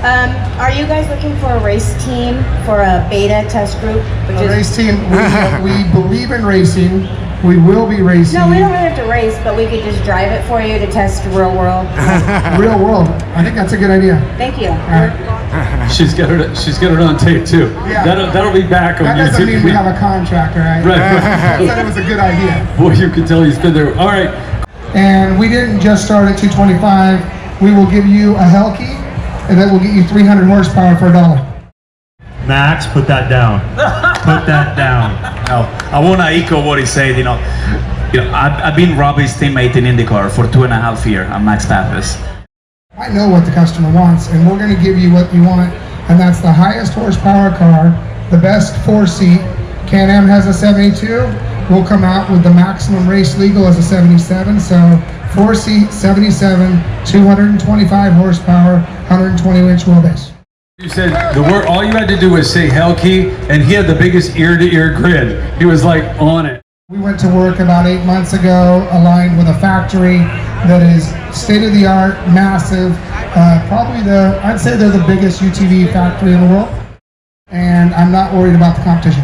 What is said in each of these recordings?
Are you guys looking for a race team for a beta test group? A race team, we believe in racing. We will be racing. No, we don't really have to race, but we could just drive it for you to test real world. Real world. I think that's a good idea. Thank you. She's got it on tape too. Yeah. That'll be back on YouTube. That doesn't mean we have a contract, right? Right. I said it was a good idea. Boy, you can tell he's been there. All right. And we didn't just start at 225. We will give you a HELLKEY, and that will get you 300 horsepower for $1. Max, put that down. Put that down. No, I want to echo what he said. I've been Robby's teammate in IndyCar for 2.5 years. I'm Max Pappas. I know what the customer wants, and we're going to give you what you want, and that's the highest horsepower car, the best 4-seat. Can-Am has a 72. We'll come out with the maximum race legal as a 77. So 4-seat, 77, 225 horsepower, 120-inch wheelbase. You said the word. All you had to do was say HELLKEY, and he had the biggest ear-to-ear grid. He was like on it. We went to work about 8 months ago, aligned with a factory that is state-of-the-art, massive. I'd say they're the biggest UTV factory in the world, and I'm not worried about the competition.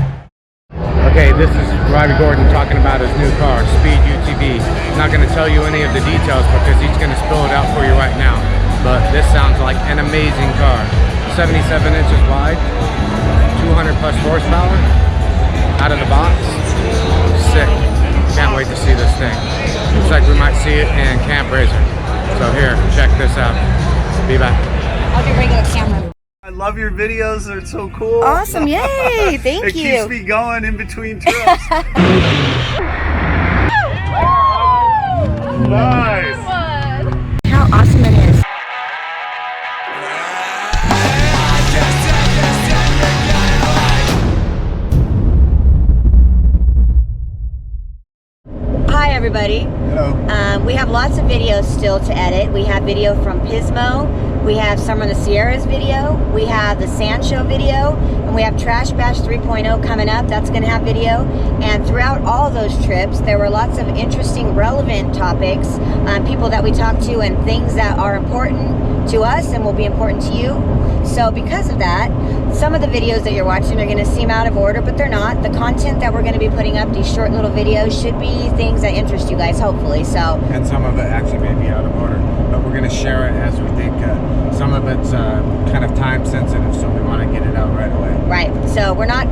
Okay, this is Robby Gordon talking about his new car, Speed UTV. I'm not going to tell you any of the details because he's going to spill it out for you right now. But this sounds like an amazing car. 77 inches wide, 200 plus horsepower, out of the box. Sick. Can't wait to see this thing. Looks like we might see it in Camp Razor. So here, check this out. Be back. I'll do regular camera. I love your videos, they're so cool. Awesome, yay, thank it you. It keeps me going in between trips. Nice. How awesome it is. Hi everybody. Hello. We have lots of videos still to edit. We have video from Pismo. We have Summer in the Sierras video. We have the Sand Show video. And we have Trash Bash 3.0 coming up. That's going to have video. And throughout all of those trips, there were lots of interesting, relevant topics, people that we talked to, and things that are important to us and will be important to you. So because of that, some of the videos that you're watching are going to seem out of order, but they're not. The content that we're going to be putting up, these short little videos, should be things that interest you guys, hopefully. So. And some of it actually may be out of order, but we're going to share it as we think. Some of it's kind of time sensitive, so we want to get it out right away. Right. So we're not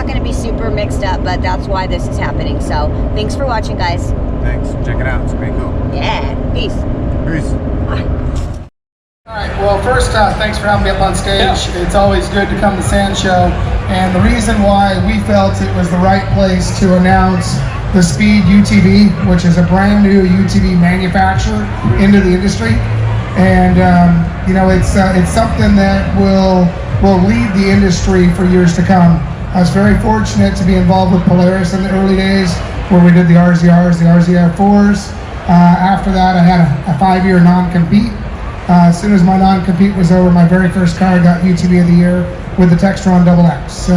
going to be super mixed up, but that's why this is happening. So thanks for watching, guys. Thanks. Check it out. It's pretty cool. Yeah. Peace. Peace. All right, well, first, thanks for having me up on stage. Yeah. It's always good to come to Sand Show. And the reason why we felt it was the right place to announce the Speed UTV, which is a brand new UTV manufacturer into the industry. And, it's something that will lead the industry for years to come. I was very fortunate to be involved with Polaris in the early days where we did the RZRs, the RZR4s. After that, I had a 5-year non-compete. As soon as my non-compete was over, my very first car got UTV of the Year with the Textron XX. So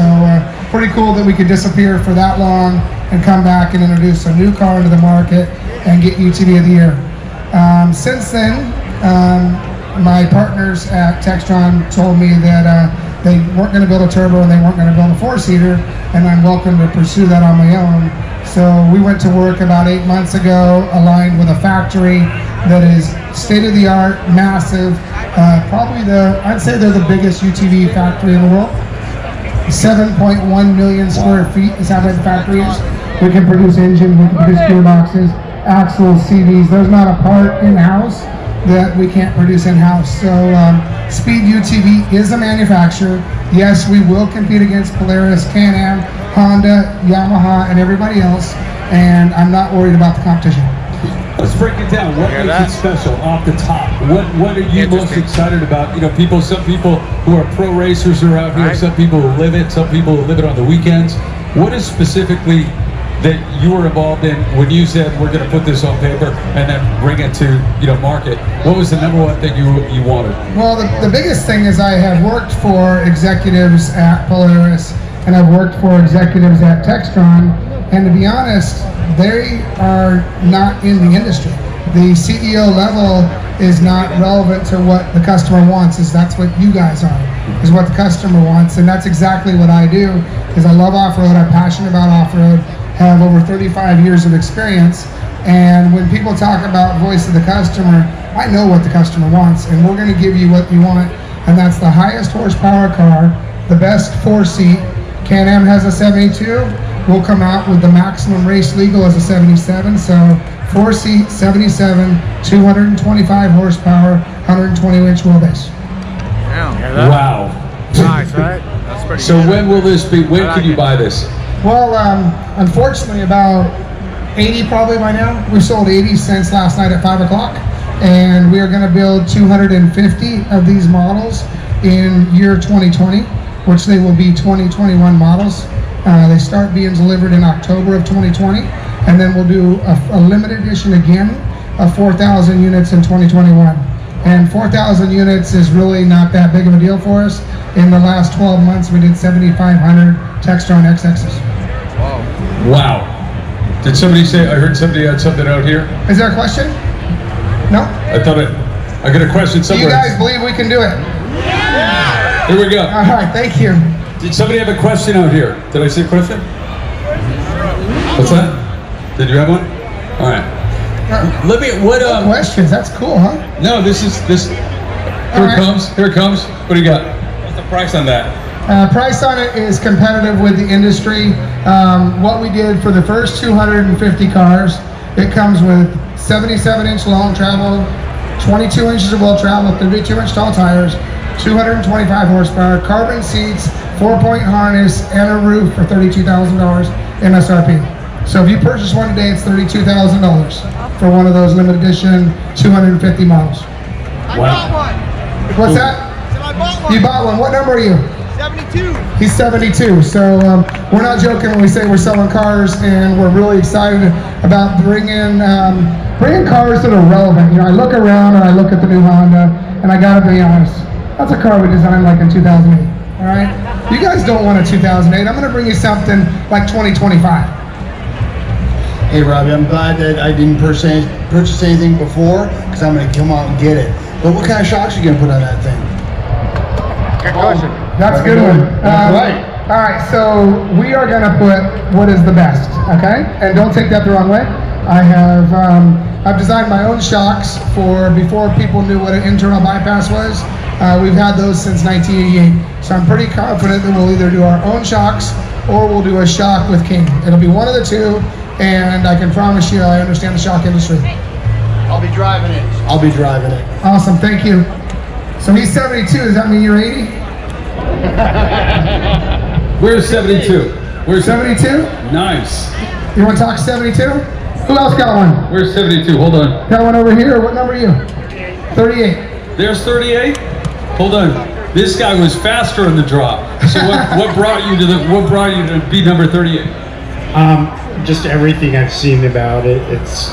pretty cool that we could disappear for that long and come back and introduce a new car into the market and get UTV of the Year. Since then, my partners at Textron told me that they weren't going to build a turbo and they weren't going to build a 4-seater, and I'm welcome to pursue that on my own. So we went to work about 8 months ago, aligned with a factory that is state-of-the-art, massive. I'd say they're the biggest UTV factory in the world. 7.1 million square feet is how big the factory is. We can produce engines, we can produce gearboxes, axles, CVs. There's not a part in-house that we can't produce in-house. So Speed UTV is a manufacturer. Yes, we will compete against Polaris, Can-Am, Honda, Yamaha, and everybody else, and I'm not worried about the competition. Let's break it down. What makes it special off the top? What are you most excited about? Some people who are pro racers are out here, right. Some people who live it, some people who live it on the weekends. What is specifically that you were involved in when you said we're going to put this on paper and then bring it to market? What was the #1 thing you wanted? Well, the biggest thing is I have worked for executives at Polaris and I've worked for executives at Textron, and to be honest, they are not in the industry. the CEO level is not relevant to what the customer wants. That's what you guys are, is what the customer wants, and that's exactly what I do. Is I love off-road. I'm passionate about off-road. Have over 35 years of experience, and when people talk about voice of the customer, I know what the customer wants, and we're going to give you what you want, and that's the highest horsepower car, the best 4-seat. Can-Am has a 72. We'll come out with the maximum race legal as a 77. So 4-seat, 77, 225 horsepower, 120-inch wheelbase. Wow. Nice, right? That's pretty So good. when will this be? When can you buy this? Well, unfortunately, about 80 probably by now. We've sold 80 since last night at 5 o'clock. And we are going to build 250 of these models in year 2020, which they will be 2021 models. They start being delivered in October of 2020, and then we'll do a limited edition again of 4,000 units in 2021. And 4,000 units is really not that big of a deal for us. In the last 12 months, we did 7,500 Textron SxSs. Wow. Did somebody say, I heard somebody had something out here? Is there a question? No? I got a question Do somewhere. you guys believe we can do it? Here we go. All right, thank you. Did somebody have a question out here? Did I see a question? What's that? Did you have one? All right. Let me, Questions, that's cool, huh? no, this. Here right. it comes. Here it comes. What do you got? What's the price on that? Price on it is competitive with the industry. What we did for the first 250 cars, it comes with 77-inch long travel, 22 inches of wheel travel, 32-inch tall tires, 225 horsepower, carbon seats, 4-point harness, and a roof for $32,000 MSRP. So if you purchase one today, it's $32,000 for one of those limited edition 250 models. Wow. What's that? I bought one. You bought one. What number are you? 72. He's 72, so we're not joking when we say we're selling cars, and we're really excited about bringing cars that are relevant. You know, I look around and I look at the new Honda, and I gotta be honest, that's a car we designed like in 2008, all right? You guys don't want a 2008. I'm gonna bring you something like 2025. Hey Robbie, I'm glad that I didn't purchase anything before, because I'm gonna come out and get it. But what kind of shocks are you gonna put on that thing? Good question. That's a good one. Right. All right, so we are gonna put what is the best, okay? And don't take that the wrong way. I've designed my own shocks for before people knew what an internal bypass was. We've had those since 1988. So I'm pretty confident that we'll either do our own shocks or we'll do a shock with King. It'll be one of the two, and I can promise you I understand the shock industry. I'll be driving it. I'll be driving it. Awesome, thank you. So he's 72, does that mean you're 80? Where's 72? Where's 72? Nice. You want to talk 72? Who else got one? Where's 72? Hold on. Got one over here. What number are you? 38. There's 38. Hold on. This guy was faster on the drop. So what brought you to be number 38? Just everything I've seen about it. It's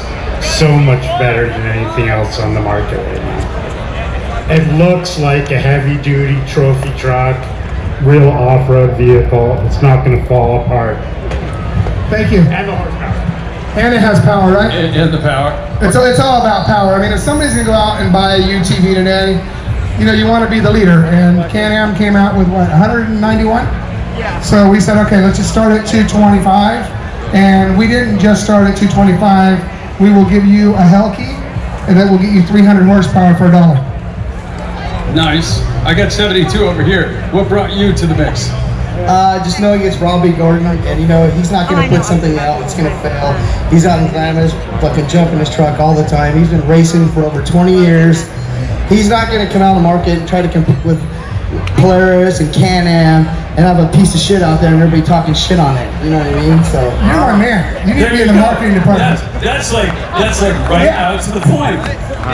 so much better than anything else on the market right now. It looks like a heavy-duty trophy truck, real off-road vehicle. It's not going to fall apart. Thank you. And the horsepower. And it has power, right? And the power. It's all about power. I mean, if somebody's going to go out and buy a UTV today, you know, you want to be the leader. And Can-Am came out with what, 191? Yeah. So we said, okay, let's just start at 225. And we didn't just start at 225. We will give you a HELLKEY, and that will get you 300 horsepower for $1. Nice. I got 72 over here. What brought you to the mix? Just knowing it's Robby Gordon, and you know he's not going to put something out that's going to fail. He's out in Glamis, fucking jumping his truck all the time. He's been racing for over 20 years. He's not going to come out on the market and try to compete with Polaris and Can-Am and have a piece of shit out there and everybody talking shit on it. You know what I mean? So You're my man. You need to be in the marketing department. That's like right out to the point.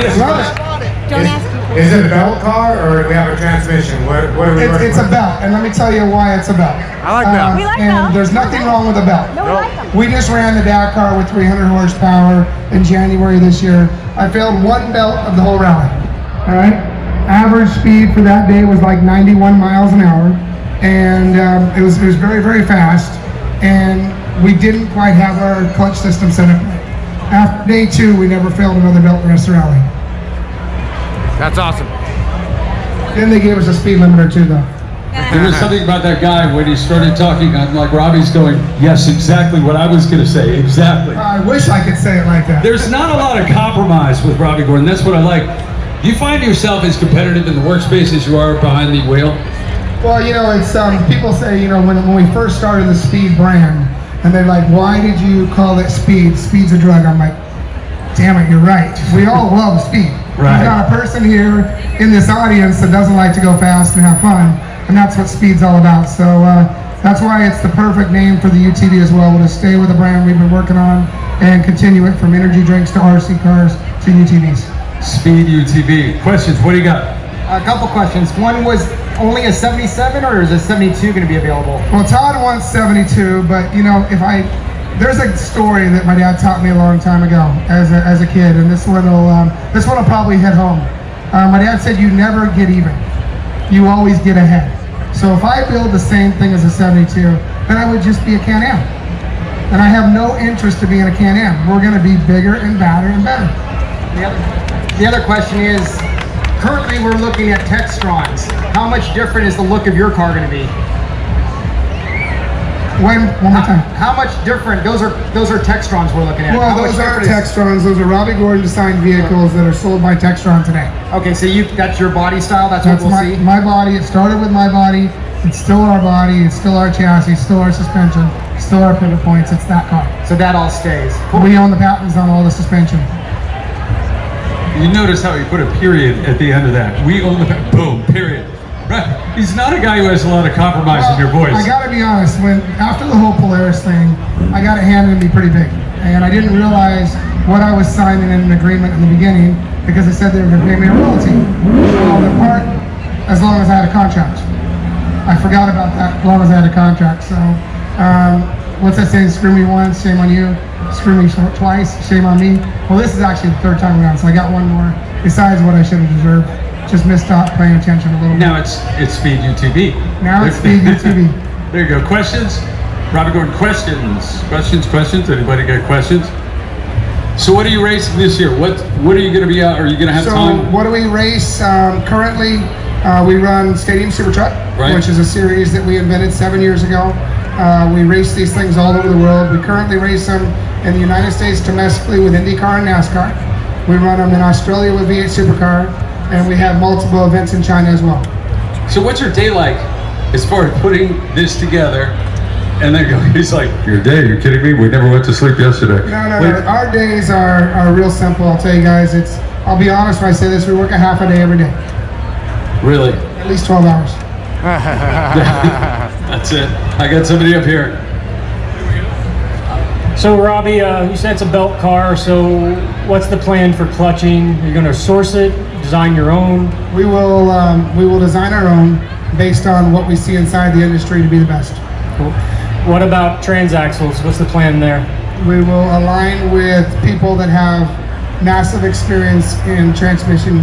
Yes. Love it. Don't ask. Is it a belt car or do we have a transmission? What are we working It's a with? belt, and let me tell you why it's a belt. I like belts. We like and belts. there's nothing wrong with a belt. No, we like them. We just ran the Dakar with 300 horsepower in January this year. I failed one belt of the whole rally. All right. Average speed for that day was like 91 miles an hour, and it was very, very fast. And we didn't quite have our clutch system set up right. After day 2, we never failed another belt the rest of the rally. That's awesome. Then they gave us a speed limiter too, though. There was something about that guy when he started talking. I'm like, Robbie's going, yes, exactly what I was going to say. Exactly. I wish I could say it like that. There's not a lot of compromise with Robby Gordon. That's what I like. Do you find yourself as competitive in the workspace as you are behind the wheel? Well, you know, it's people say, you know, when we first started the Speed brand, and they're like, why did you call it Speed? Speed's a drug. I'm like, damn it, you're right. We all love speed. Right. There's not a person here in this audience that doesn't like to go fast and have fun, and that's what Speed's all about. So that's why it's the perfect name for the UTV as well. We'll just stay with the brand we've been working on and continue it from energy drinks to RC cars to UTVs. Speed UTV. Questions, what do you got? A couple questions. One was only a 77, or is a 72 going to be available? Well, Todd wants 72, but you know, there's a story that my dad taught me a long time ago as a kid, and this one will probably hit home. My dad said you never get even, you always get ahead. So if I build the same thing as a 72, then I would just be a Can-Am, and I have no interest in being a Can-Am. We're going to be bigger and badder and better. The other question is, currently we're looking at Textrons. How much different is the look of your car going to be? One more time. How much different? Those are Textrons we're looking at. Well, How those much aren't different is- Textrons. Those are Robby Gordon designed vehicles that are sold by Textron today. Okay, so that's your body style. That's That's what we'll see. my body. It started with my body. It's still our body. It's still our chassis. Still our suspension. Still our pivot points. It's that car. So that all stays. We own the patents on all the suspension. You notice how he put a period at the end of that. We own the boom, period. Right. He's not a guy who has a lot of compromise in your voice. I gotta be honest, after the whole Polaris thing, I got it handed to me pretty big. And I didn't realize what I was signing in an agreement in the beginning, because they said they were gonna pay me a royalty. Well, the part, as long as I had a contract. I forgot about that, as long as I had a contract. So, what's that saying? Screw me once, shame on you. Screw me twice, shame on me. Well, this is actually the 3rd time around, so I got one more besides what I should have deserved. Just missed out paying attention a little bit. Now it's Speed UTV. Now it's Speed UTV. There you go. Questions? Robby Gordon, questions? Questions? Anybody got questions? So what are you racing this year? What are you going to be out? Are you going to have time? So what do we race? Currently, we run Stadium Super Truck, Right. which is a series that we invented 7 years ago. We race these things all over the world. We currently race them in the United States domestically with IndyCar and NASCAR. We run them in Australia with V8 Supercar, and we have multiple events in China as well. So what's your day like as far as putting this together? And then he's like, your day? You're kidding me? We never went to sleep yesterday. No. Our days are real simple. I'll tell you guys. I'll be honest when I say this. We work a half a day every day. Really? At least 12 hours. That's it. I got somebody up here. So Robby, you said it's a belt car, so what's the plan for clutching? You're going to source it, design your own? We will design our own based on what we see inside the industry to be the best. Cool. What about transaxles? What's the plan there? We will align with people that have massive experience in transmission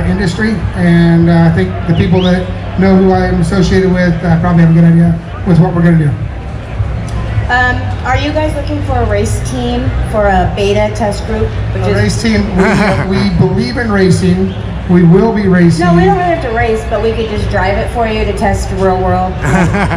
industry, and I think the people that know who I am associated with probably have a good idea with what we're going to do. Are you guys looking for a race team for a beta test group? A race team, we believe in racing. We will be racing. No, we don't really have to race, but we could just drive it for you to test real world.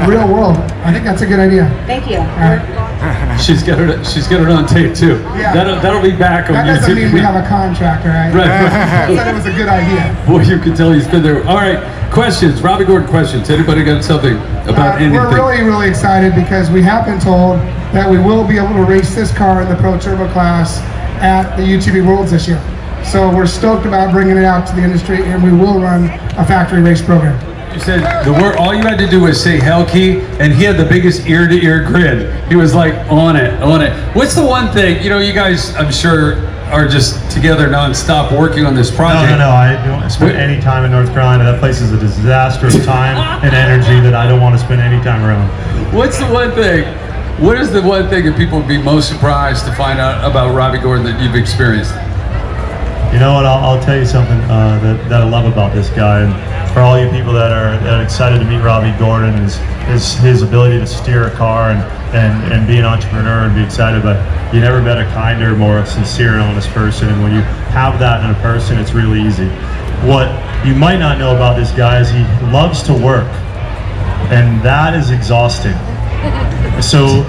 Real world. I think that's a good idea. Thank you. All right. She's got it on tape too. Yeah. That'll be back on That YouTube. doesn't mean we have a contract, all right? Right. I said it was a good idea. Boy, you can tell he's been there. All right, questions. Robby Gordon, questions. Anybody got something about anything? We're really excited because we have been told that we will be able to race this car in the Pro Turbo class at the UTV Worlds this year. So we're stoked about bringing it out to the industry, and we will run a factory race program. You said the word. All you had to do was say HELLKEY, and he had the biggest ear-to-ear grin. He was like on it. What's the one thing? You know, you guys, I'm sure, are just together nonstop working on this project. No. I don't spend any time in North Carolina. That place is a disaster of time and energy that I don't want to spend any time around. What's the one thing? What is the one thing that people would be most surprised to find out about Robby Gordon that you've experienced? You know what? I'll tell you something that I love about this guy, and for all you people that are excited to meet Robby Gordon, is his ability to steer a car and and be an entrepreneur and be excited, but you never met a kinder, more sincere and honest person. And when you have that in a person, it's really easy. What you might not know about this guy is he loves to work, and that is exhausting.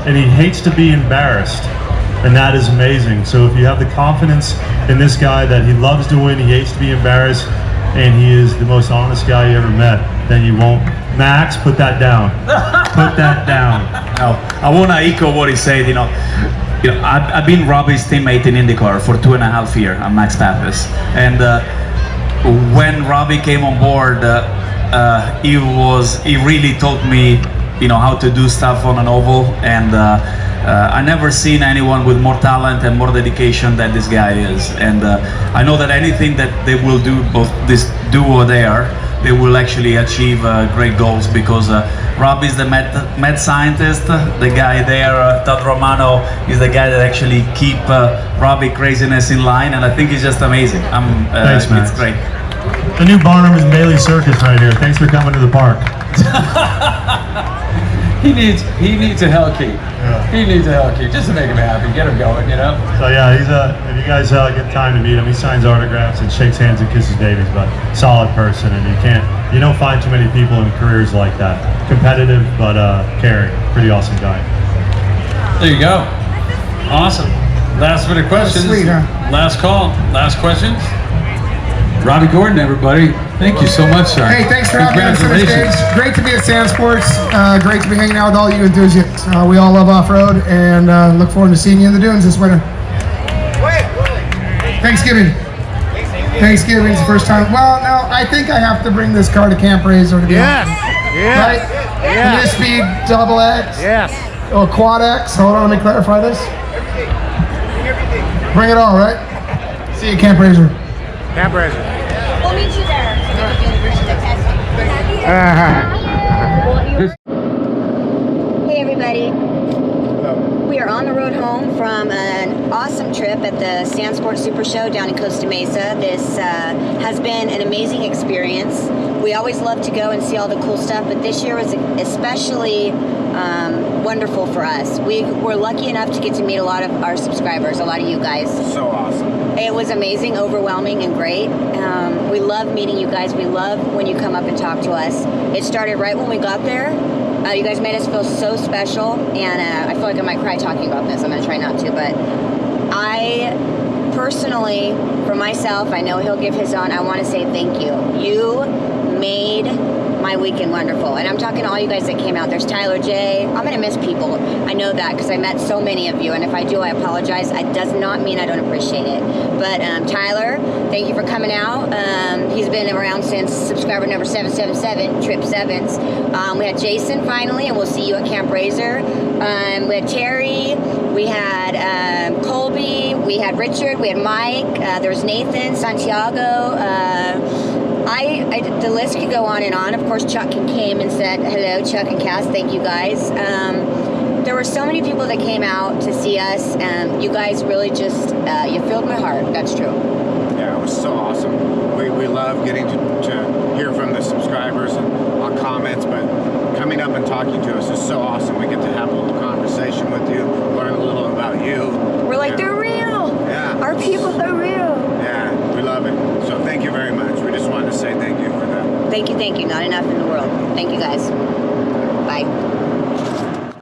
And he hates to be embarrassed, and that is amazing. So if you have the confidence in this guy that he loves to win, he hates to be embarrassed, and he is the most honest guy you ever met, then you won't. Max, put that down. Put that down. No, I want to echo what he said. I've been Robby's teammate in IndyCar for 2.5 years. I'm Max Pappas, and when Robby came on board, he really taught me, how to do stuff on an oval, and I never seen anyone with more talent and more dedication than this guy is. And I know that anything that they will do, both this duo there, they will actually achieve great goals, because Robby's the med scientist, the guy there, Todd Romano, is the guy that actually keep Robby craziness in line, and I think he's just amazing. Thanks, Max. It's great. The new Barnum and Bailey Circus right here. Thanks for coming to the park. He needs a HELLKEY. Yeah. He needs a HELLKEY just to make him happy, get him going, So yeah, he's if you guys get time to meet him, he signs autographs and shakes hands and kisses babies, but solid person, and you don't find too many people in careers like that. Competitive, but caring. Pretty awesome guy. There you go. Awesome. Last minute questions. Sweet, huh? Last call. Last questions. Robby Gordon, everybody. Thank you so much, sir. Hey, thanks for having us on the stage. Great to be at Sand Sports. Great to be hanging out with all you enthusiasts. We all love off-road, and look forward to seeing you in the dunes this winter. Thanksgiving. Thanksgiving's the first time. Well, no, I think I have to bring this car to Camp Razor to be honest. Right? Yes. This speed double X. Yes. Or quad X. Hold on, let me clarify this. Bring it all, right? See you at Camp Razor. Camp Razor. We'll meet you there so we can do the testing. Hey everybody. We are on the road home from an awesome trip at the Sand Sports Super Show down in Costa Mesa. This has been an amazing experience. We always love to go and see all the cool stuff, but this year was especially wonderful for us. We were lucky enough to get to meet a lot of our subscribers, a lot of you guys. So awesome. It was amazing, overwhelming, and great. We love meeting you guys. We love when you come up and talk to us. It started right when we got there. You guys made us feel so special, and I feel like I might cry talking about this. I'm going to try not to, but I personally, for myself, I know he'll give his on, I want to say thank you. You made my weekend wonderful, and I'm talking to all you guys that came out. There's Tyler J. I'm gonna miss people. I know that because I met so many of you, and if I do, I apologize. It does not mean I don't appreciate it. But Tyler, thank you for coming out. He's been around since subscriber number 777, Trip Sevens. We had Jason finally, and we'll see you at Camp Razor. We had Terry, we had Colby, we had Richard, we had Mike, there was Nathan, Santiago. The list could go on and on. Of course, Chuck came and said hello, Chuck and Cass. Thank you guys. There were so many people that came out to see us. You guys really just you filled my heart. That's true. Yeah, it was so awesome. We love getting to hear from the subscribers and on comments, but coming up and talking to us is so awesome. We get to have a little conversation with you, learn a little